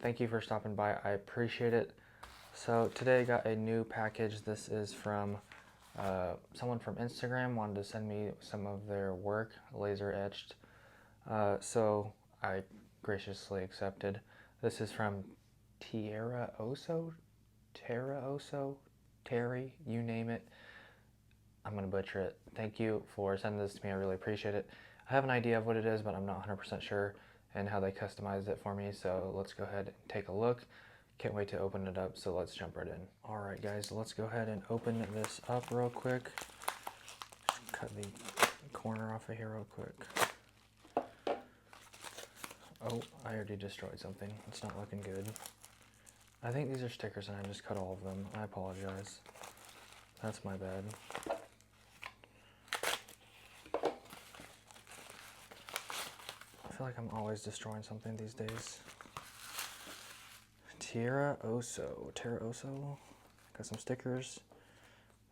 thank you for stopping by. I appreciate it. So today I got a new package. This is from someone from Instagram wanted to send me some of their work, laser etched. So I graciously accepted. This is from Terra Oso, Terry, you name it. I'm gonna butcher it. Thank you for sending this to me. I really appreciate it. I have an idea of what it is, but I'm not 100% sure and how they customized it for me. So let's go ahead and take a look. Can't wait to open it up, so let's jump right in. All right, guys, let's go ahead and open this up real quick. Cut the corner off of here real quick. Oh, I already destroyed something. It's not looking good. I think these are stickers and I just cut all of them. I apologize. That's my bad. I feel like I'm always destroying something these days. Terra Oso. Got some stickers.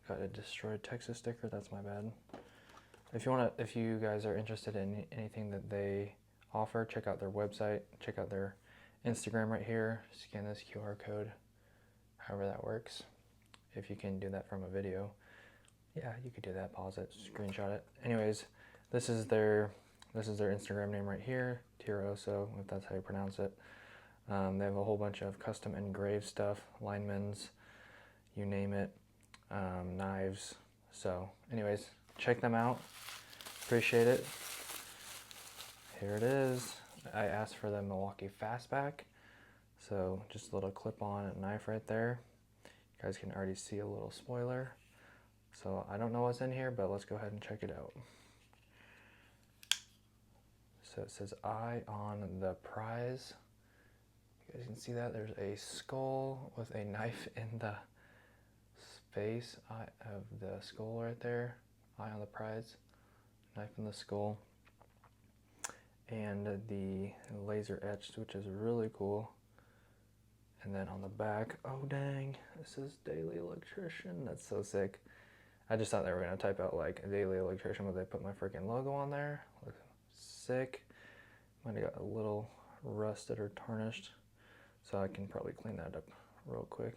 Got a destroyed Texas sticker. That's my bad. If you guys are interested in anything that they offer, check out their website. Check out their Instagram right here. Scan this QR code. However that works. If you can do that from a video, yeah, you could do that. Pause it, screenshot it. Anyways, this is their Instagram name right here, Terra Oso, if that's how you pronounce it. They have a whole bunch of custom engraved stuff, linemen's, you name it, knives. So anyways, check them out. Appreciate it. Here it is. I asked for the Milwaukee Fastback. So just a little clip-on knife right there. You guys can already see a little spoiler. So I don't know what's in here, but let's go ahead and check it out. So it says "Eye on the prize." You guys can see that there's a skull with a knife in the face of the skull right there. Eye on the prize, knife in the skull, and the laser etched, which is really cool. And then on the back, oh dang, this is Daily Electrician. That's so sick. I just thought they were gonna type out like Daily Electrician, but they put my freaking logo on there. Looks sick. Might have got a little rusted or tarnished, so I can probably clean that up real quick.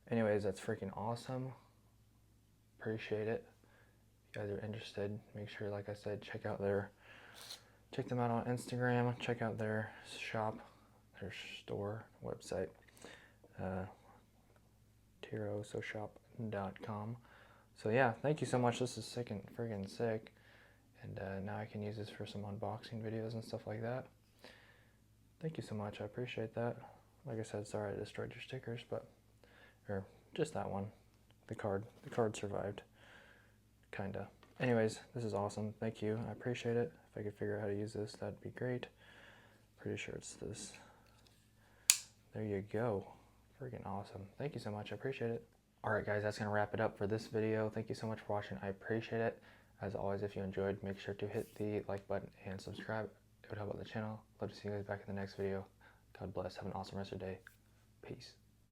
Anyways, that's freaking awesome. Appreciate it. If you guys are interested, make sure, like I said, check them out on Instagram. Check out their shop, their store website, terraososhop.com. So yeah, thank you so much. This is sick and friggin' sick. And now I can use this for some unboxing videos and stuff like that. Thank you so much. I appreciate that. Like I said, sorry I destroyed your stickers, or just that one. The card survived, kinda. Anyways, this is awesome. Thank you. I appreciate it. If I could figure out how to use this, that'd be great. Pretty sure it's this. There you go. Freaking awesome. Thank you so much. I appreciate it. Alright guys, that's going to wrap it up for this video. Thank you so much for watching. I appreciate it. As always, if you enjoyed, make sure to hit the like button and subscribe. It would help out the channel. Love to see you guys back in the next video. God bless. Have an awesome rest of your day. Peace.